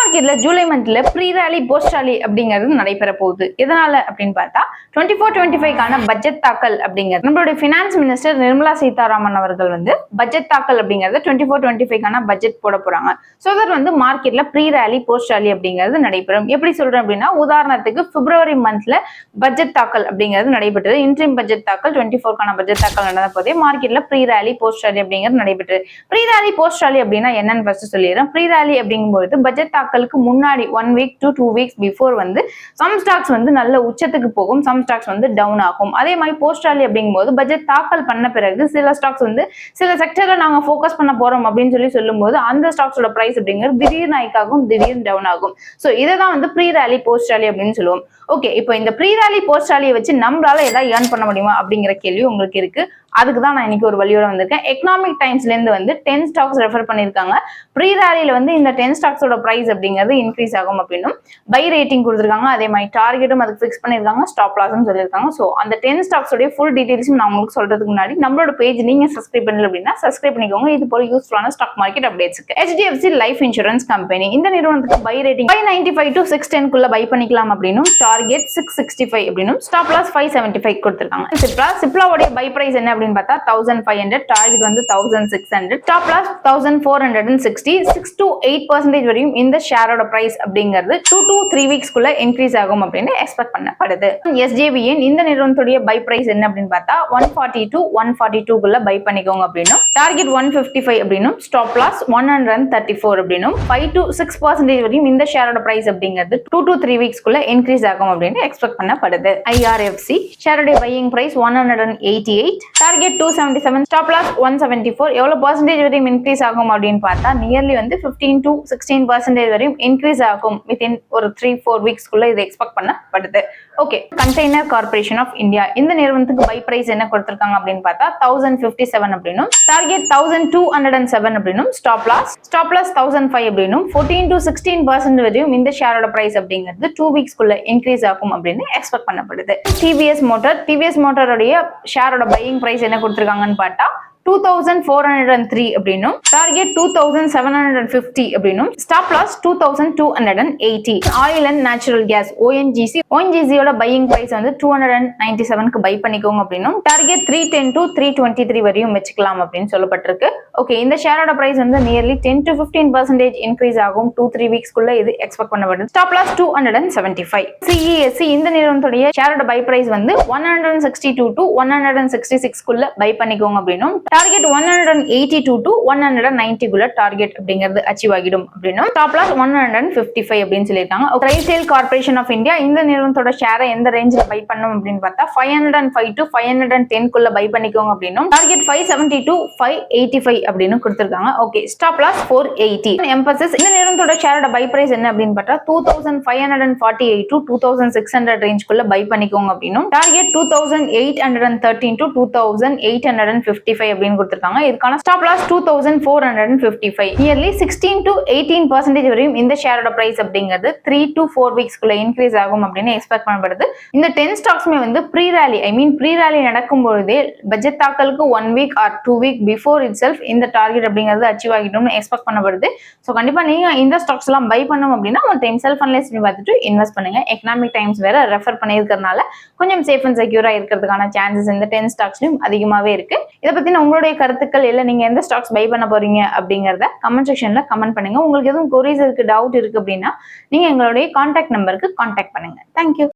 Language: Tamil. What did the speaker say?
மார்க்கெட்ல ஜூலை மந்த்ல ப்ரீ ராலி போஸ்ட் ராலி அப்படிங்கிறது நடைபெற போகுது. எதனால அப்படின்னு பார்த்தா 24-25க்கான பட்ஜெட் தாக்கல் அப்படிங்கிறது நம்மளுடைய ஃபினான்ஸ் மினிஸ்டர் நிர்மலா சீதாராமன் அவர்கள் பட்ஜெட் தாக்கல் அப்படிங்கறது 24-25க்கான பட்ஜெட் போட போறாங்க. சோ தட் மார்க்கெட்ல ப்ரீ ராலி போஸ்ட் ராலி அப்படிங்கிறது நடைபெறும். எப்படி சொல்றேன் அப்படின்னா, உதாரணத்துக்கு பிப்ரவரி மந்த்ல பட்ஜெட் தாக்கல் அப்படிங்கிறது நடைபெற்றது. இன்ட்ரீம் பட்ஜெட் தாக்கல் 24க்கான பட்ஜெட் தாக்கல் நடந்த போதே மார்க்கெட்ல ப்ரீ ராலி போஸ்ட் ராலி அப்படிங்கிறது நடைபெற்றது. ப்ரீ ராலி போஸ்ட் ராலி அப்படின்னா என்னன்னு ஃபர்ஸ்ட் சொல்லிடுறேன். ப்ரீ ராலி அப்படிங்கும்போது பட்ஜெட் தாக்கலுக்கு முன்னாடி 1 week to 2 weeks before some stocks நல்ல உச்சத்துக்கு போகும், சம் ஸ்டாக்ஸ் டவுன் ஆகும். அதே மாதிரி போஸ்ட் ராலி அப்படிங்கும்போது பட்ஜெட் தாக்கல் பண்ண பிறகு சில ஸ்டாக்ஸ் சில செக்டர்ல நாங்க ஃபோக்கஸ் பண்ண போறோம் அப்படின்னு சொல்லும்போது அந்த ஸ்டாக்ஸோட பிரைஸ் அப்படிங்கிறது திடீர்னு ஹைக் ஆகும், திடீர்னு டவுன் ஆகும். சோ இதான் ப்ரீ ராலி போஸ்ட் ராலி அப்படின்னு சொல்லுவோம். ஓகே, இப்போ இந்த ப்ரீ ராலி போஸ்ட் ராலியை வச்சு நம்மளால ஏதாவது ஏர்ன் பண்ண முடியுமா அப்படிங்கிற கேள்வி உங்களுக்கு இருக்கு. அதுக்கு தான் நான் இன்னைக்கு ஒரு வழியோட வந்திருக்கேன். எக்கனாமிக் டைம்ஸ்ல இருந்து 10 ஸ்டாக்ஸ் ரெஃபர் பண்ணிருக்காங்க. ப்ரீ ராலியில இந்த 10 ஸ்டாக்ஸோட பிரைஸ் அப்படிங்கிறது இன்க்ரீஸ் ஆகும் அப்படின்னு பை ரேட்டிங் கொடுத்துருக்காங்க. அதே மாதிரி டார்கெட்டும் அதுக்கு ஃபிக்ஸ் பண்ணிருக்காங்க, ஸ்டாப் லாஸும் சொல்லியிருக்காங்க. ஸோ அந்த 10 ஸ்டாக்ஸோட ஃபுல் டீடைல்ஸும் நான் உங்களுக்கு சொல்றதுக்கு முன்னாடி நம்மளோட பேஜ் நீங்க சப்ஸ்கிரைப் பண்ணல அப்படின்னா சப்ஸ்கிரைப் பண்ணிக்கோங்க. இது போல யூஸ்ஃபுல்லான ஸ்டாக் மார்க்கெட் அப்டேட்ஸ்க்கு. HDFC லைஃப் இன்சூரன்ஸ் கம்பெனி இந்த நிறுவனத்துக்கு பை ரேட்டிங் 595 to 610 குள்ள பை பண்ணிக்கலாம் அப்படின்னு டார்கெட் 665 அப்படின்னு ஸ்டாப் லாஸ் 575 கொடுத்திருக்காங்க. சிப்லாவோட பை பிரைஸ் என்ன அப்படின்னு பார்த்தா 1500, டார்கெட் 1600, ஸ்டாப் லாஸ் 1460. 6 to 8% வரையும் இந்த ஷேரோட பிரைஸ் அப்படிங்கிறது 2 to 3 weeks குள்ள இன்க்ரீஸ் ஆகும் அப்படின்னு எக்ஸ்பெக்ட் பண்ணப்படுது. SJVN இந்த நிறுவனத்துடைய பை பிரைஸ் என்ன அப்படின்னு பார்த்தா 140 to 142 குள்ள பை பண்ணிக்கோங்க அப்படின்னும் டார்கெட் 155 அப்படின்னும் ஸ்டாப் லாஸ் 134 அப்படின்னும் 5 to 6% வரையும் இந்த ஷேரோட பிரைஸ் அப்படிங்கிறது 2 to 3 weeks குள்ள இன்க்ரீஸ் ஆகும் அப்படின்னு எக்ஸ்பெக்ட் பண்ணப்படுது. IRFC ஷேரோட buying price 188, target 277, stop loss 174. எவ்வளவு பர்சன்டேஜ் வரையும் இன்க்ரீஸ் ஆகும் அப்படின்னு பார்த்தா நியர்லி 15 to 16% வரையும் இன்க்ரீஸ் ஆகும் வித்தின் ஒரு 3-4 weeks குள்ள இது எக்ஸ்பெக்ட் பண்ணப்படுது. Okay, container corporation of India இந்த நிறுவனத்துக்கு பை பிரைஸ் என்ன கொடுத்திருக்காங்க அப்படின்னு பார்த்தா 1057 அப்படின்னும் டார்கெட் 1207 அப்படின்னும் ஸ்டாப் லாஸ் 1005 அப்படின்னும் 14 to 16% வரையும் இந்த ஷேரோட பிரைஸ் அப்படிங்கிறது 2 weeks குள்ள இன்க்ரீஸ் ஆகும் அப்படின்னு எக்ஸ்பெக்ட் பண்ணப்படுது. டிவிஎஸ் மோட்டாரோட ஷேரோட பையிங் பிரைஸ் என்ன கொடுத்திருக்காங்கன்னு பார்த்தா 2403 அப்படின்னும் டார்கெட் 2750 அப்படின்னும் stop loss 2280. Oil and natural gas ONGCயோட பையிங் பிரைஸ் 297க்கு பை பண்ணிக்கோங்க அப்படின்னும் டார்கெட் 310 to 323 வரையும் வச்சுக்கலாம் அப்படின்னு சொல்லப்பட்டிருக்கு. ஓகே, இந்த ஷேரோட பிரைஸ் நியர்லி 10 to 15% இன்க்ரீஸ் ஆகும் 2-3 weeks குள்ள இது எக்ஸ்பெக்ட் பண்ணப்படுது. Stop loss 275. CESC இந்த நிறுவனத்துடைய ஷேரோட பை பிரைஸ் 162 to 166 குள்ள பை பண்ணிக்கோங்க அப்படின்னும் டார்கெட் 182 to 190 குள்ள டார்கெட் அப்படிங்கிறது அச்சீவ் ஆகிடும் அப்படின்னும் ஸ்டாப் லாஸ் 155 அப்படின்னு சொல்லியிருக்காங்க. ரைசேல் கார்பரேஷன் ஆஃப் இந்தியா இந்த நிறுவனத்தோட ஷேரை எந்த ரேஞ்சில் பை பண்ணணும் அப்படின்னு பார்த்தா 505 to 510 குள்ள பை பண்ணிக்கோங்க அப்படின்னும் டார்கெட் 570 to 585 அப்படின்னு கொடுத்திருக்காங்க. Okay, stop loss 480. எம்பசிஸ் இந்த நிறுவனத்தோட ஷேரோட பை பிரைஸ் என்ன அப்படின்னு பார்த்தா 2548 to 2600 ரேஞ்ச் குள்ள பை பண்ணிக்கோங்க அப்படின்னும் டார்கெட் 2813 to 2855 அப்படின்னு கொடுத்திருக்காங்க. இதுக்கான ஸ்டாப் லாஸ் 2455. நியர்லி 16 to 18% வரையும் இந்த ஷேரோட பிரைஸ் அப்படிங்கிறது 3 to 4 weeks குள்ள இன்க்ரீஸ் ஆகும் அப்படின்னு எக்ஸ்பெக்ட் பண்ணப்படுது. இந்த 10 ஸ்டாக்ஸ்மே ப்ரீ ராலி நடக்கும் பொழுதே பட்ஜெட் தாக்கலுக்கு 1 week or 2 week before itself இந்த டார்கெட் அப்படிங்கிறது அச்சீவ் ஆகிடும்னு எக்ஸ்பெக்ட் பண்ணப்படுது. ஸோ கண்டிப்பா நீங்க இந்த ஸ்டாக்ஸ் எல்லாம் பை பண்ணணும் அப்படின்னா ஒரு டைம் செல்ஃப் அனலைஸ் பண்ணி பார்த்துட்டு இன்வெஸ்ட் பண்ணுங்க. எக்கனாமிக் டைம்ஸ் வேற ரெஃபர் பண்ணியிருக்கிறதுனால கொஞ்சம் சேஃப் அண்ட் செக்யூரா இருக்கிறதுக்கான சான்சஸ் இந்த 10 ஸ்டாக்ஸ்லயும் அதிகமாவே இருக்கு. இதை பத்தின உங்களுடைய கருத்துக்கள் இல்ல நீங்க எந்த ஸ்டாக்ஸ் பை பண்ண போறீங்க அப்படிங்கறத கமெண்ட் செக்ஷன்ல கமெண்ட் பண்ணுங்க. உங்களுக்கு எதுவும் கொரீஸ் இருக்கு, டவுட் இருக்கு அப்படின்னா நீங்க எங்களுடைய கான்டாக்ட் நம்பருக்கு கான்டாக்ட் பண்ணுங்க. தேங்க்யூ.